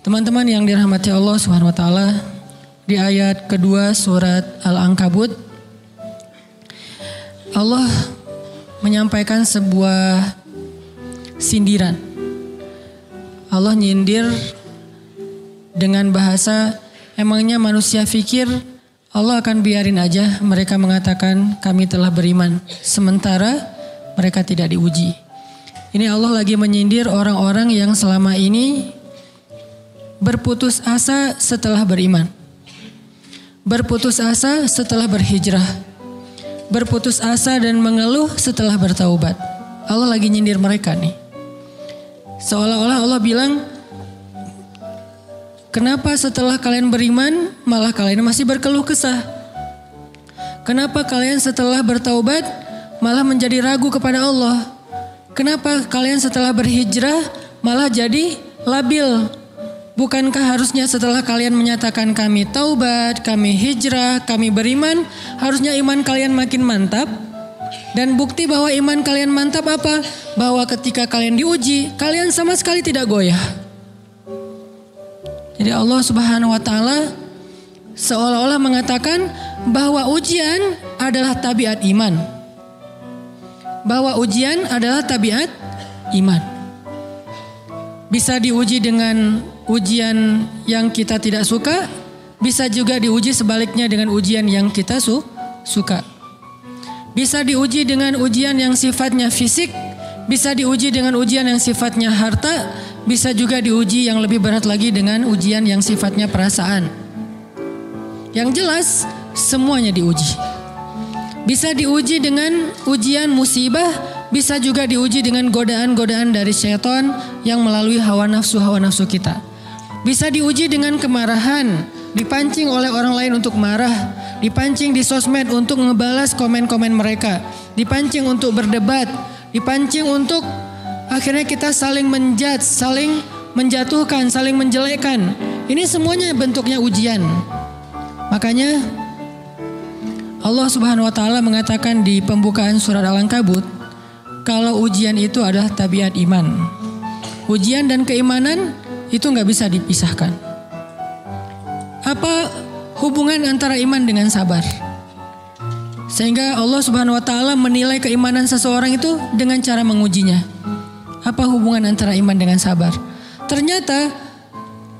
Teman-teman yang dirahmati Allah Subhanahu wa taala, di ayat kedua surat Al-Ankabut Allah menyampaikan sebuah sindiran. Allah nyindir dengan bahasa, emangnya manusia pikir Allah akan biarin aja mereka mengatakan kami telah beriman sementara mereka tidak diuji. Ini Allah lagi menyindir orang-orang yang selama ini berputus asa setelah beriman. Berputus asa setelah berhijrah. Berputus asa dan mengeluh setelah bertaubat. Allah lagi nyindir mereka nih. Seolah-olah Allah bilang, kenapa setelah kalian beriman malah kalian masih berkeluh kesah? Kenapa kalian setelah bertaubat malah menjadi ragu kepada Allah? Kenapa kalian setelah berhijrah malah jadi labil? Bukankah harusnya setelah kalian menyatakan kami taubat, kami hijrah, kami beriman, harusnya iman kalian makin mantap? Dan bukti bahwa iman kalian mantap apa? Bahwa ketika kalian diuji, kalian sama sekali tidak goyah. Jadi Allah Subhanahu wa taala seolah-olah mengatakan bahwa ujian adalah tabiat iman. Bahwa ujian adalah tabiat iman. Bisa diuji dengan ujian yang kita tidak suka, bisa juga diuji sebaliknya dengan ujian yang kita suka. Bisa diuji dengan ujian yang sifatnya fisik, bisa diuji dengan ujian yang sifatnya harta, bisa juga diuji yang lebih berat lagi dengan ujian yang sifatnya perasaan. Yang jelas semuanya diuji. Bisa diuji dengan ujian musibah, bisa juga diuji dengan godaan-godaan dari syaitan yang melalui hawa nafsu kita. Bisa diuji dengan kemarahan, dipancing oleh orang lain untuk marah, dipancing di sosmed untuk ngebalas komen-komen mereka, dipancing untuk berdebat, dipancing untuk akhirnya kita saling menjudge, saling menjatuhkan, saling menjelekkan. Ini semuanya bentuknya ujian. Makanya Allah Subhanahu wa taala mengatakan di pembukaan surat Al-Ankabut, kalau ujian itu adalah tabiat iman. Ujian dan keimanan itu nggak bisa dipisahkan. Apa hubungan antara iman dengan sabar? Sehingga Allah Subhanahu wa taala menilai keimanan seseorang itu dengan cara mengujinya. Apa hubungan antara iman dengan sabar? Ternyata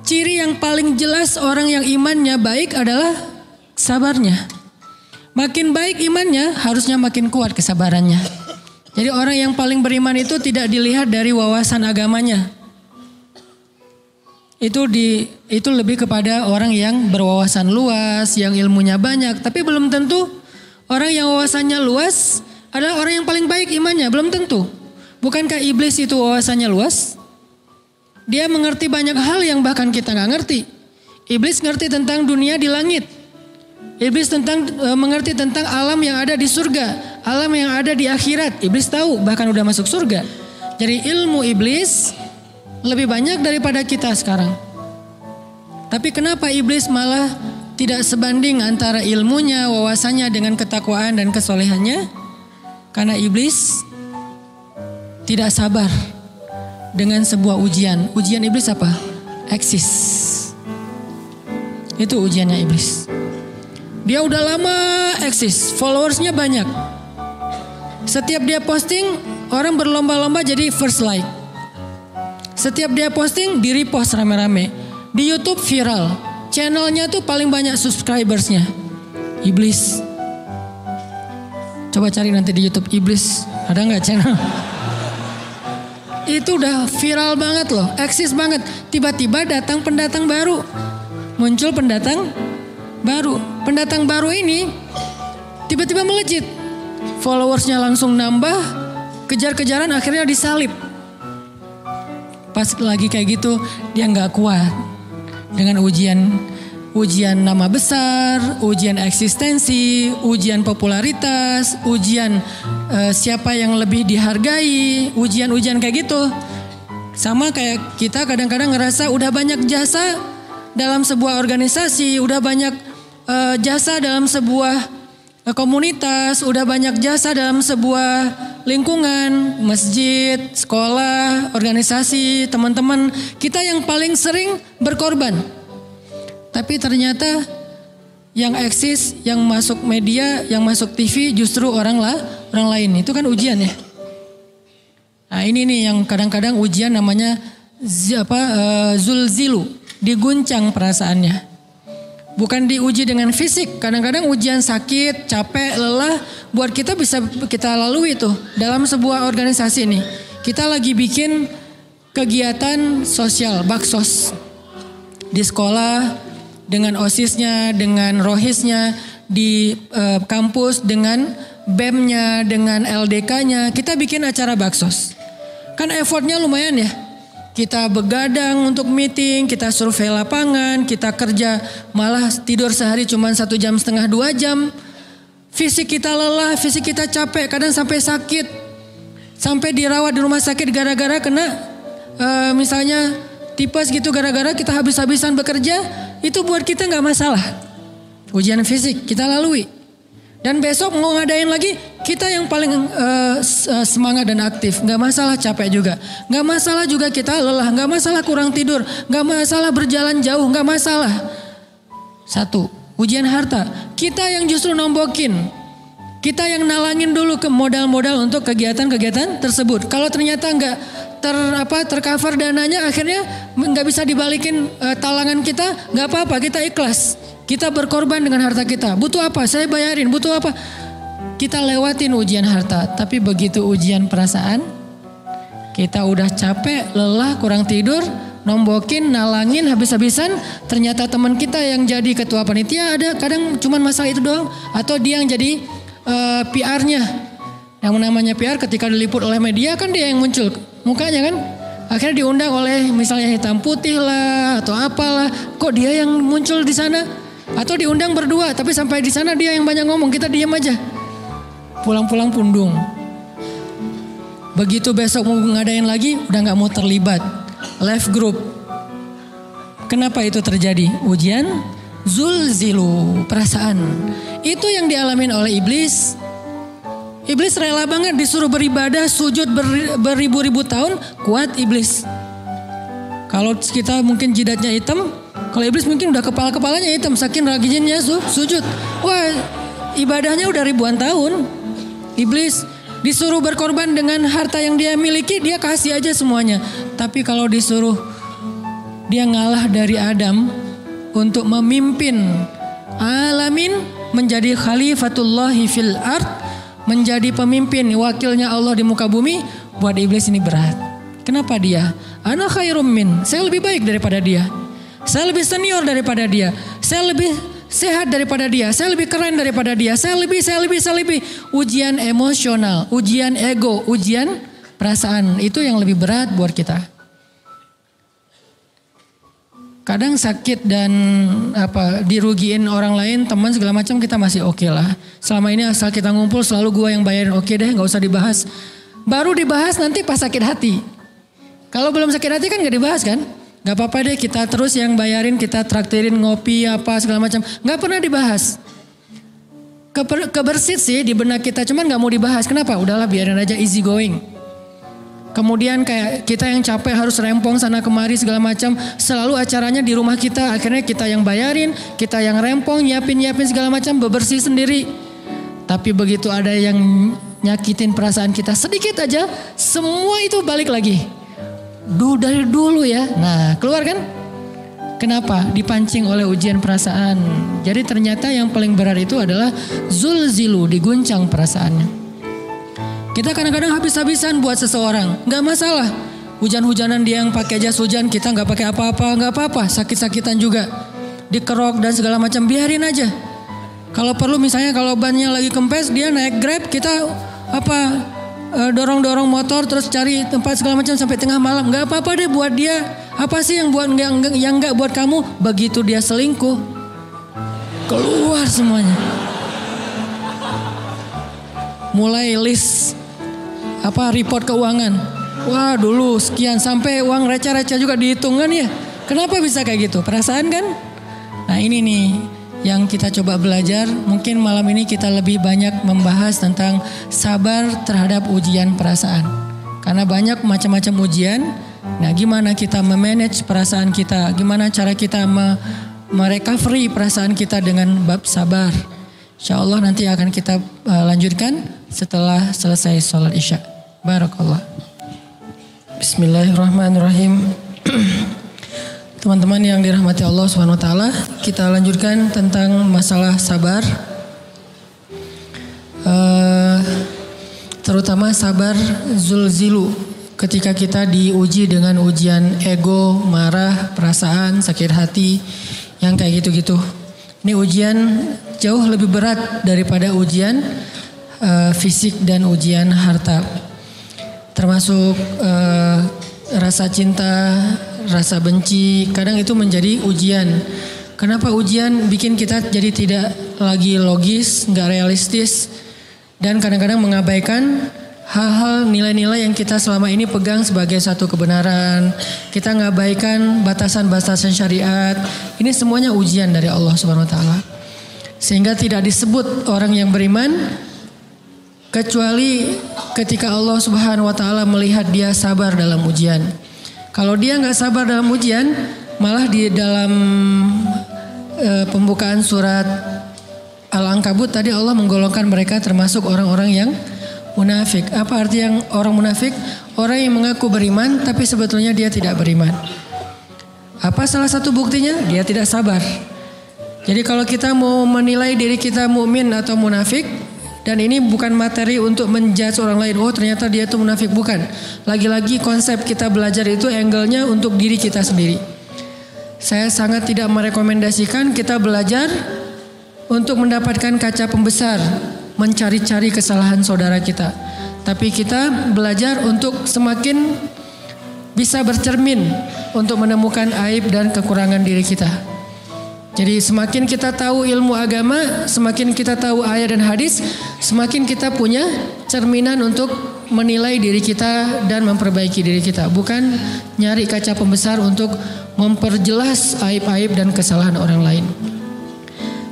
ciri yang paling jelas orang yang imannya baik adalah sabarnya. Makin baik imannya, harusnya makin kuat kesabarannya. Jadi orang yang paling beriman itu tidak dilihat dari wawasan agamanya. Itu lebih kepada orang yang berwawasan luas, yang ilmunya banyak. Tapi belum tentu orang yang wawasannya luas adalah orang yang paling baik imannya. Belum tentu. Bukankah iblis itu wawasannya luas? Dia mengerti banyak hal yang bahkan kita gak ngerti. Iblis ngerti tentang dunia di langit. Iblis mengerti tentang alam yang ada di surga. Alam yang ada di akhirat. Iblis tahu, bahkan udah masuk surga. Jadi ilmu iblis lebih banyak daripada kita sekarang. Tapi kenapa iblis malah tidak sebanding antara ilmunya, wawasannya dengan ketakwaan dan kesolehannya? Karena iblis tidak sabar dengan sebuah ujian. Ujian iblis apa? Eksis. Itu ujiannya iblis. Dia udah lama eksis, followersnya banyak. Setiap dia posting, orang berlomba-lomba jadi first like. Setiap dia posting, di repost rame-rame. Di YouTube viral. Channelnya tuh paling banyak subscribersnya. Iblis. Coba cari nanti di YouTube iblis. Ada gak channel? Itu udah viral banget loh. Eksis banget. Tiba-tiba datang pendatang baru. Muncul pendatang baru. Pendatang baru ini tiba-tiba melejit. Followersnya langsung nambah. Kejar-kejaran akhirnya disalib. Pas lagi kayak gitu dia gak kuat. Dengan ujian nama besar, ujian eksistensi, ujian popularitas, ujian siapa yang lebih dihargai, ujian-ujian kayak gitu. Sama kayak kita kadang-kadang ngerasa udah banyak jasa dalam sebuah organisasi, udah banyak jasa dalam sebuah komunitas, udah banyak jasa dalam sebuah lingkungan, masjid, sekolah, organisasi, teman-teman kita yang paling sering berkorban. Tapi ternyata yang eksis, yang masuk media, yang masuk TV justru orang lain. Itu kan ujian ya. Nah ini nih yang kadang-kadang ujian namanya zulzilu, diguncang perasaannya. Bukan diuji dengan fisik, kadang-kadang ujian sakit, capek, lelah buat kita bisa kita lalui tuh dalam sebuah organisasi nih. Kita lagi bikin kegiatan sosial, baksos di sekolah, dengan OSIS-nya, dengan ROHIS-nya, di kampus, dengan BEM-nya, dengan LDK-nya. Kita bikin acara baksos. Kan effortnya lumayan ya. Kita begadang untuk meeting, kita survei lapangan, kita kerja malah tidur sehari cuma 1,5 jam, 2 jam. Fisik kita lelah, fisik kita capek, kadang sampai sakit. Sampai dirawat di rumah sakit gara-gara kena misalnya tipes gitu, gara-gara kita habis-habisan bekerja. Itu buat kita gak masalah. Ujian fisik kita lalui. Dan besok mau ngadain lagi, kita yang paling semangat dan aktif. Gak masalah capek juga. Gak masalah juga kita lelah. Gak masalah kurang tidur. Gak masalah berjalan jauh. Gak masalah. Satu, ujian harta. Kita yang justru nombokin. Kita yang nalangin dulu ke modal-modal untuk kegiatan-kegiatan tersebut. Kalau ternyata nggak tercover dananya, akhirnya nggak bisa dibalikin talangan kita, nggak apa-apa, kita ikhlas. Kita berkorban dengan harta kita. Butuh apa? Saya bayarin. Butuh apa? Kita lewatin ujian harta. Tapi begitu ujian perasaan, kita udah capek, lelah, kurang tidur, nombokin, nalangin habis-habisan. Ternyata teman kita yang jadi ketua panitia ada kadang cuman masalah itu doang. Atau dia yang jadi PR-nya. Yang namanya PR ketika diliput oleh media kan dia yang muncul mukanya kan. Akhirnya diundang oleh misalnya hitam putih lah atau apalah. Kok dia yang muncul di sana? Atau diundang berdua tapi sampai di sana dia yang banyak ngomong, kita diam aja. Pulang-pulang pundung. Begitu besok mau ngadain lagi udah gak mau terlibat. Left group. Kenapa itu terjadi? Ujian zulzilu, perasaan. Itu yang dialamin oleh iblis. Iblis rela banget disuruh beribadah, sujud beribu-ribu tahun, kuat iblis. Kalau kita mungkin jidatnya hitam, kalau iblis mungkin udah kepala-kepalanya hitam, saking rajinnya sujud. Wah, ibadahnya udah ribuan tahun. Iblis disuruh berkorban dengan harta yang dia miliki, dia kasih aja semuanya. Tapi kalau disuruh dia ngalah dari Adam untuk memimpin alamin, menjadi khalifatullahi fil ard, menjadi pemimpin wakilnya Allah di muka bumi, buat iblis ini berat. Kenapa dia? Ana khairum min, saya lebih baik daripada dia. Saya lebih senior daripada dia. Saya lebih sehat daripada dia. Saya lebih keren daripada dia. Saya lebih. Ujian emosional, ujian ego, ujian perasaan, itu yang lebih berat buat kita. Kadang sakit dan dirugiin orang lain, teman segala macam kita masih oke lah. Selama ini asal kita ngumpul selalu gua yang bayarin, oke deh, nggak usah dibahas. Baru dibahas nanti pas sakit hati. Kalau belum sakit hati kan nggak dibahas kan? Nggak apa-apa deh, kita terus yang bayarin, kita traktirin ngopi apa segala macam. Nggak pernah dibahas. Kebersit sih di benak kita, cuman nggak mau dibahas. Kenapa? Udahlah biarin aja, easy going. Kemudian kayak kita yang capek harus rempong sana kemari segala macam. Selalu acaranya di rumah kita. Akhirnya kita yang bayarin, kita yang rempong, nyiapin segala macam, bebersih sendiri. Tapi begitu ada yang nyakitin perasaan kita sedikit aja, semua itu balik lagi. Dari dulu ya. Nah keluar kan? Kenapa? Dipancing oleh ujian perasaan. Jadi ternyata yang paling berat itu adalah zulzilu, diguncang perasaannya. Kita kadang-kadang habis-habisan buat seseorang, nggak masalah. Hujan-hujanan dia yang pakai jas hujan, kita nggak pakai apa-apa, nggak apa-apa. Sakit-sakitan juga, dikerok dan segala macam, biarin aja. Kalau perlu misalnya kalau bannya lagi kempes, dia naik Grab, kita dorong-dorong motor terus cari tempat segala macam sampai tengah malam, nggak apa-apa deh buat dia. Apa sih yang nggak buat kamu? Begitu dia selingkuh, keluar semuanya. Mulai list report keuangan. Wah dulu sekian, sampai uang receh-receh juga dihitung kan ya. Kenapa bisa kayak gitu? Perasaan kan? Nah ini nih yang kita coba belajar. Mungkin malam ini kita lebih banyak membahas tentang sabar terhadap ujian perasaan. Karena banyak macam-macam ujian. Nah, gimana kita memanage perasaan kita? Gimana cara kita merecovery perasaan kita dengan bab sabar? Insya Allah nanti akan kita lanjutkan setelah selesai sholat isya. Barakallah. Bismillahirrahmanirrahim. Teman-teman yang dirahmati Allah Subhanahu wa taala, kita lanjutkan tentang masalah sabar. Terutama sabar zulzilu, ketika kita diuji dengan ujian ego, marah, perasaan, sakit hati, yang kayak gitu-gitu. Ini ujian jauh lebih berat daripada ujian fisik dan ujian harta. Termasuk rasa cinta, rasa benci, kadang itu menjadi ujian. Kenapa ujian bikin kita jadi tidak lagi logis, nggak realistis, dan kadang-kadang mengabaikan hal-hal nilai-nilai yang kita selama ini pegang sebagai satu kebenaran. Kita ngabaikan batasan-batasan syariat. Ini semuanya ujian dari Allah Subhanahu wa taala. Sehingga tidak disebut orang yang beriman kecuali ketika Allah Subhanahu wa taala melihat dia sabar dalam ujian. Kalau dia nggak sabar dalam ujian, malah di dalam pembukaan surat Al-Ankabut tadi Allah menggolongkan mereka termasuk orang-orang yang munafik. Apa arti yang orang munafik? Orang yang mengaku beriman tapi sebetulnya dia tidak beriman. Apa salah satu buktinya? Dia tidak sabar. Jadi kalau kita mau menilai diri kita mukmin atau munafik, dan ini bukan materi untuk menjudge orang lain. Oh ternyata dia itu munafik. Bukan. Lagi-lagi konsep kita belajar itu angle-nya untuk diri kita sendiri. Saya sangat tidak merekomendasikan kita belajar untuk mendapatkan kaca pembesar, mencari-cari kesalahan saudara kita. Tapi kita belajar untuk semakin bisa bercermin untuk menemukan aib dan kekurangan diri kita. Jadi semakin kita tahu ilmu agama, semakin kita tahu ayat dan hadis, semakin kita punya cerminan untuk menilai diri kita dan memperbaiki diri kita. Bukan nyari kaca pembesar untuk memperjelas aib-aib dan kesalahan orang lain.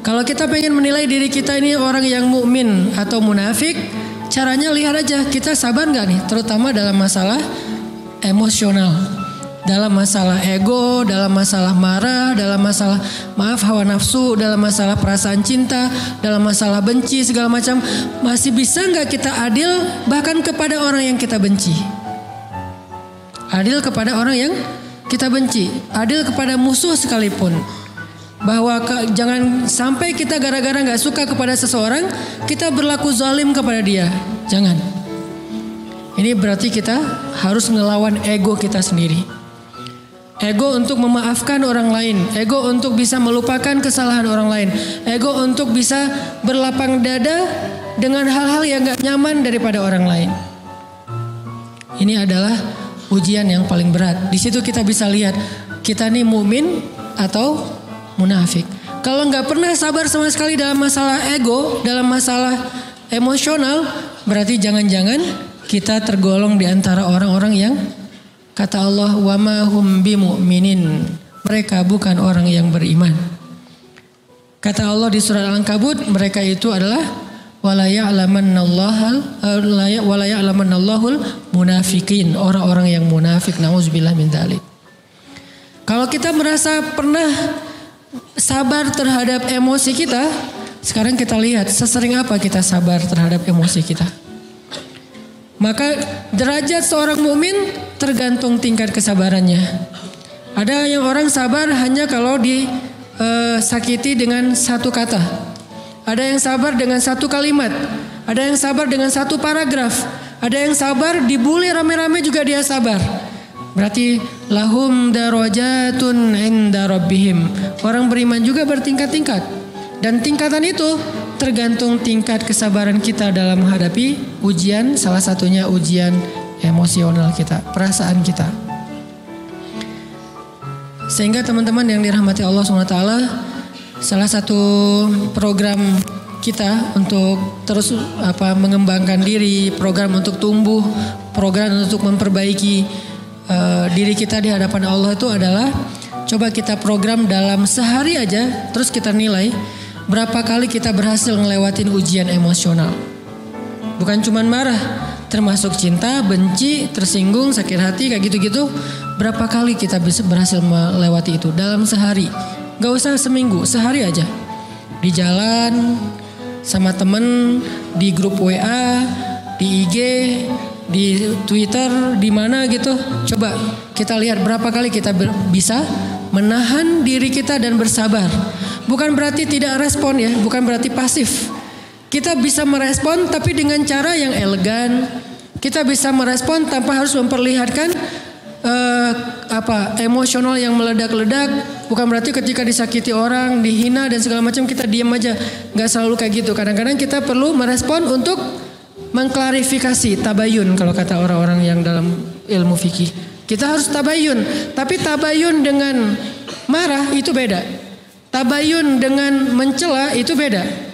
Kalau kita pengen menilai diri kita ini orang yang mukmin atau munafik, caranya lihat aja kita sabar nggak nih, terutama dalam masalah emosional. Dalam masalah ego, dalam masalah marah, dalam masalah hawa nafsu, dalam masalah perasaan cinta, dalam masalah benci segala macam, masih bisa nggak kita adil bahkan kepada orang yang kita benci? Adil kepada orang yang kita benci, adil kepada musuh sekalipun. Bahwa jangan sampai kita gara-gara nggak suka kepada seseorang, kita berlaku zalim kepada dia. Jangan. Ini berarti kita harus ngelawan ego kita sendiri. Ego untuk memaafkan orang lain, ego untuk bisa melupakan kesalahan orang lain, ego untuk bisa berlapang dada dengan hal-hal yang gak nyaman daripada orang lain. Ini adalah ujian yang paling berat. Di situ kita bisa lihat kita nih mukmin atau munafik. Kalau gak pernah sabar sama sekali dalam masalah ego, dalam masalah emosional, berarti jangan-jangan kita tergolong di antara orang-orang yang kata Allah, wa ma hum bimu'minin. Mereka bukan orang yang beriman. Kata Allah di surat Al-Ankabut, mereka itu adalah wala ya'lamannallahul munafiqin, orang-orang yang munafik. Nauzubillah min dzalik. Kalau kita merasa pernah sabar terhadap emosi kita, sekarang kita lihat sesering apa kita sabar terhadap emosi kita. Maka derajat seorang mukmin tergantung tingkat kesabarannya. Ada yang orang sabar hanya kalau disakiti dengan satu kata. Ada yang sabar dengan satu kalimat. Ada yang sabar dengan satu paragraf. Ada yang sabar dibully rame-rame juga dia sabar. Berarti lahum darajatun inda rabbihim. Orang beriman juga bertingkat-tingkat. Dan tingkatan itu tergantung tingkat kesabaran kita dalam menghadapi ujian, salah satunya ujian emosional kita, perasaan kita. Sehingga teman-teman yang dirahmati Allah SWT, salah satu program kita untuk terus mengembangkan diri, program untuk tumbuh, program untuk memperbaiki diri kita di hadapan Allah itu adalah coba kita program dalam sehari aja, terus kita nilai berapa kali kita berhasil ngelewatin ujian emosional. Bukan cuman marah, termasuk cinta, benci, tersinggung, sakit hati kayak gitu-gitu. Berapa kali kita bisa berhasil melewati itu dalam sehari? Gak usah seminggu, sehari aja. Di jalan, sama temen, di grup WA, di IG, di Twitter, di mana gitu. Coba kita lihat berapa kali kita bisa menahan diri kita dan bersabar. Bukan berarti tidak respon ya, bukan berarti pasif. Kita bisa merespon tapi dengan cara yang elegan. Kita bisa merespon tanpa harus memperlihatkan emosional yang meledak-ledak. Bukan berarti ketika disakiti orang, dihina dan segala macam kita diam aja. Gak selalu kayak gitu. Kadang-kadang kita perlu merespon untuk mengklarifikasi, tabayun kalau kata orang-orang yang dalam ilmu fikih. Kita harus tabayun. Tapi tabayun dengan marah itu beda. Tabayun dengan mencela itu beda.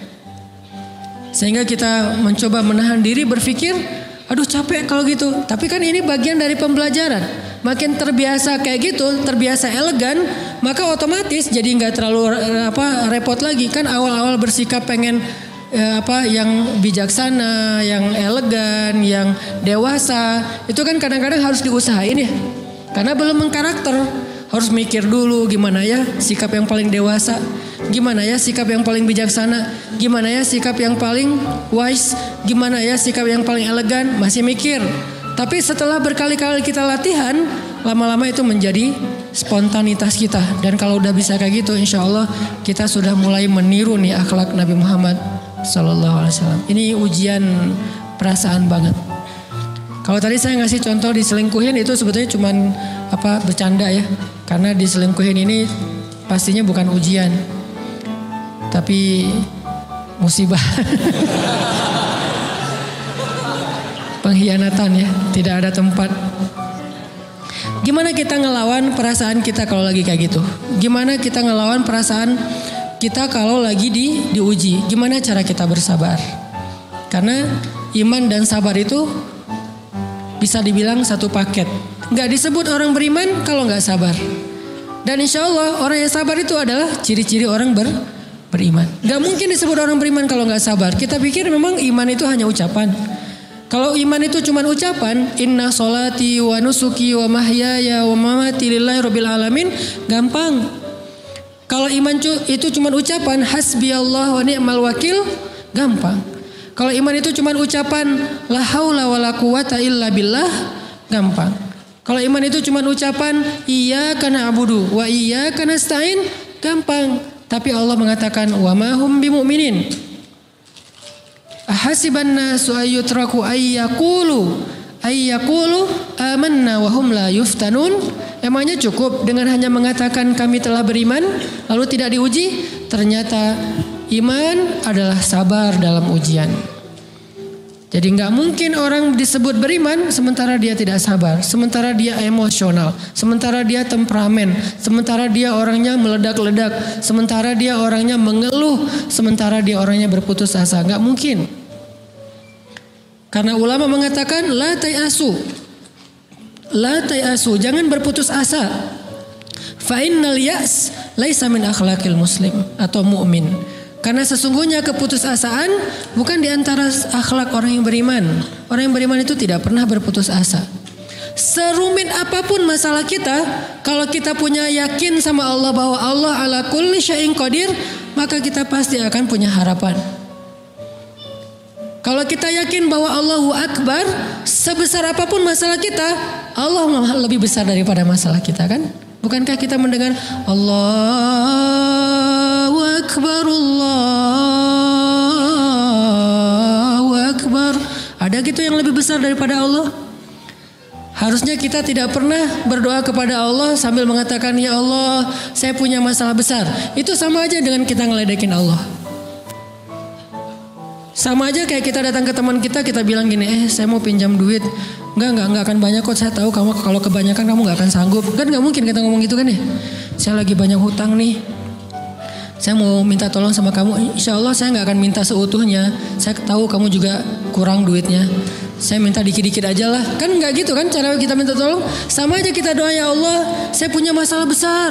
Sehingga kita mencoba menahan diri berpikir, aduh capek kalau gitu. Tapi kan ini bagian dari pembelajaran. Makin terbiasa kayak gitu, terbiasa elegan, maka otomatis jadi nggak terlalu repot lagi. Kan awal-awal bersikap pengen yang bijaksana, yang elegan, yang dewasa, itu kan kadang-kadang harus diusahain ya. Karena belum mengkarakter, harus mikir dulu gimana ya sikap yang paling dewasa, gimana ya sikap yang paling bijaksana, gimana ya sikap yang paling wise, gimana ya sikap yang paling elegan, masih mikir. Tapi setelah berkali-kali kita latihan, lama-lama itu menjadi spontanitas kita. Dan kalau udah bisa kayak gitu, insya Allah kita sudah mulai meniru nih akhlak Nabi Muhammad SAW. Ini ujian perasaan banget. Kalau tadi saya ngasih contoh diselingkuhin itu sebetulnya cuman bercanda ya. Karena diselingkuhin ini pastinya bukan ujian, tapi musibah. Pengkhianatan ya, tidak ada tempat. Gimana kita ngelawan perasaan kita kalau lagi kayak gitu? Gimana kita ngelawan perasaan kita kalau lagi diuji? Gimana cara kita bersabar? Karena iman dan sabar itu bisa dibilang satu paket. Gak disebut orang beriman kalau gak sabar. Dan insya Allah orang yang sabar itu adalah ciri-ciri orang beriman. Gak mungkin disebut orang beriman kalau gak sabar. Kita pikir memang iman itu hanya ucapan. Kalau iman itu cuma ucapan, inna sholati wa nusuki wa mahyaya wa mamati lillahi rabbil alamin, gampang. Kalau iman itu cuma ucapan, hasbiyallah wa ni'mal wakil, gampang. Kalau iman itu cuma ucapan, la haula wa la quwata illa billah, gampang. Kalau iman itu cuma ucapan, iyyaka na'budu wa iyyaka nasta'in, gampang. Tapi Allah mengatakan, wa ma hum bimu'minin. Ahasiban nasu ayyutraku ayyakulu amanna wa hum la yuftanun. Emangnya cukup dengan hanya mengatakan kami telah beriman lalu tidak diuji? Ternyata iman adalah sabar dalam ujian. Jadi nggak mungkin orang disebut beriman sementara dia tidak sabar, sementara dia emosional, sementara dia temperamen, sementara dia orangnya meledak-ledak, sementara dia orangnya mengeluh, sementara dia orangnya berputus asa. Nggak mungkin. Karena ulama mengatakan la tayasu, jangan berputus asa. Fa innal ya's laisa min akhlaqil muslim atau mu'min. Karena sesungguhnya keputusasaan bukan di antara akhlak orang yang beriman. Orang yang beriman itu tidak pernah berputus asa. Serumit apapun masalah kita, kalau kita punya yakin sama Allah bahwa Allah ala kulli syai'in qadir, maka kita pasti akan punya harapan. Kalau kita yakin bahwa Allahu Akbar, sebesar apapun masalah kita, Allah lebih besar daripada masalah kita kan? Bukankah kita mendengar Allahu Akbar, Allahu Akbar. Ada gitu yang lebih besar daripada Allah? Harusnya kita tidak pernah berdoa kepada Allah sambil mengatakan, ya Allah saya punya masalah besar. Itu sama aja dengan kita ngeledekin Allah. Sama aja kayak kita datang ke teman kita bilang gini, saya mau pinjam duit. Enggak akan banyak kok, saya tahu kamu kalau kebanyakan kamu gak akan sanggup. Kan gak mungkin kita ngomong gitu kan ya. Saya lagi banyak hutang nih, saya mau minta tolong sama kamu. Insya Allah saya gak akan minta seutuhnya. Saya tahu kamu juga kurang duitnya. saya minta dikit-dikit aja lah. Kan nggak gitu kan cara kita minta tolong. Sama aja kita doa, ya Allah saya punya masalah besar.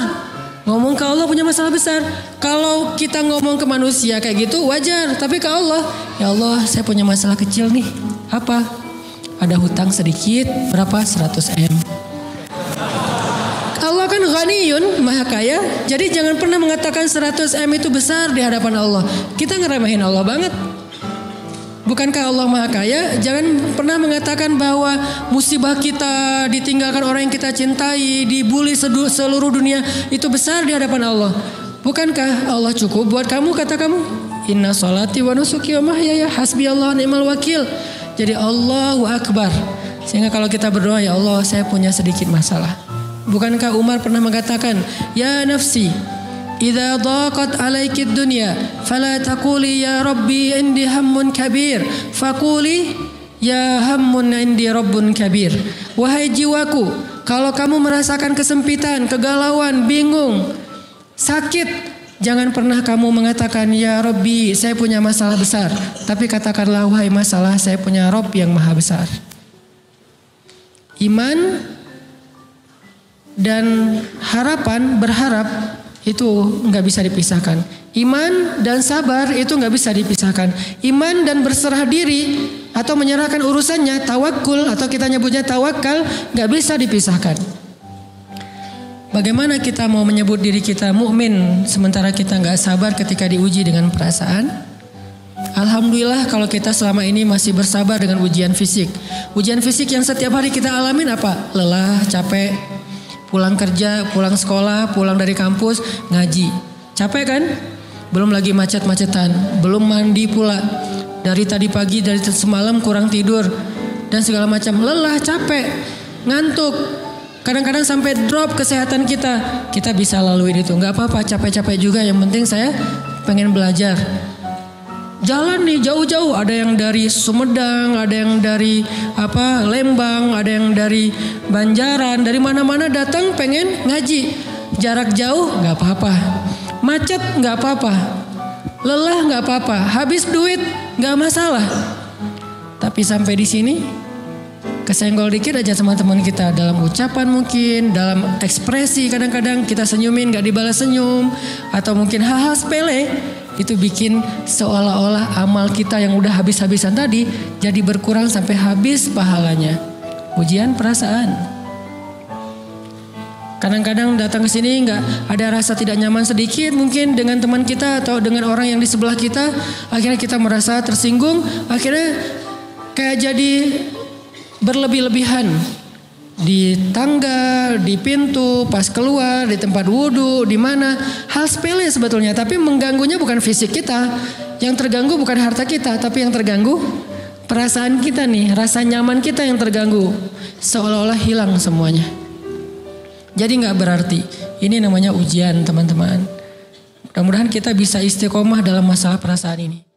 Ngomong ke Allah punya masalah besar. Kalau kita ngomong ke manusia kayak gitu wajar. Tapi ke Allah, ya Allah saya punya masalah kecil nih. Apa? Ada hutang sedikit, berapa? 100 M. Allah kan ghaniyun, maha kaya. Jadi jangan pernah mengatakan 100 M itu besar di hadapan Allah. Kita ngeremehin Allah banget. Bukankah Allah maha kaya? Jangan pernah mengatakan bahwa musibah kita, ditinggalkan orang yang kita cintai, dibully seluruh dunia, itu besar di hadapan Allah. Bukankah Allah cukup buat kamu, kata kamu? Inna sholati wa nusuki wa mahyaya hasbiyallahu ni'mal wakil. Jadi Allahu Akbar. Sehingga kalau kita berdoa, ya Allah saya punya sedikit masalah. Bukankah Umar pernah mengatakan, ya nafsi, idza daqat alaikid dunya fala taquli ya rabbi indi hammun kabir faquli ya hammun indi rabbun kabir. Wahai jiwaku, kalau kamu merasakan kesempitan, kegalauan, bingung, sakit, jangan pernah kamu mengatakan ya Rabbi saya punya masalah besar, tapi katakanlah wahai masalah saya punya Rabb yang maha besar. Iman dan harapan, berharap itu nggak bisa dipisahkan. Iman dan sabar itu nggak bisa dipisahkan. Iman dan berserah diri atau menyerahkan urusannya, tawakul atau kita nyebutnya tawakal, nggak bisa dipisahkan. Bagaimana kita mau menyebut diri kita mukmin sementara kita nggak sabar ketika diuji dengan perasaan? Alhamdulillah kalau kita selama ini masih bersabar dengan ujian fisik. Ujian fisik yang setiap hari kita alamin apa? Lelah, capek. Pulang kerja, pulang sekolah, pulang dari kampus, ngaji. Capek kan? Belum lagi macet-macetan, belum mandi pula. Dari tadi pagi, dari semalam kurang tidur. Dan segala macam, lelah, capek, ngantuk. Kadang-kadang sampai drop kesehatan kita. Kita bisa laluin itu, gak apa-apa, capek-capek juga. Yang penting saya pengen belajar. Jalan nih jauh-jauh, ada yang dari Sumedang, ada yang dari Lembang, ada yang dari Banjaran, dari mana-mana datang pengen ngaji. Jarak jauh nggak apa-apa, macet nggak apa-apa, lelah nggak apa-apa, habis duit nggak masalah. Tapi sampai di sini kesenggol dikit aja sama teman kita dalam ucapan mungkin, dalam ekspresi kadang-kadang kita senyumin nggak dibalas senyum, atau mungkin hal-hal sepele. Itu bikin seolah-olah amal kita yang udah habis-habisan tadi jadi berkurang sampai habis pahalanya. Ujian perasaan. Kadang-kadang datang ke sini nggak ada rasa tidak nyaman sedikit mungkin dengan teman kita atau dengan orang yang di sebelah kita, akhirnya kita merasa tersinggung, akhirnya kayak jadi berlebih-lebihan. Di tangga, di pintu, pas keluar, di tempat wudhu, di mana, hal sepele sebetulnya, tapi mengganggunya bukan fisik kita, yang terganggu bukan harta kita, tapi yang terganggu perasaan kita nih, rasa nyaman kita yang terganggu, seolah-olah hilang semuanya. Jadi nggak berarti, ini namanya ujian teman-teman. Mudah-mudahan kita bisa istiqomah dalam masalah perasaan ini.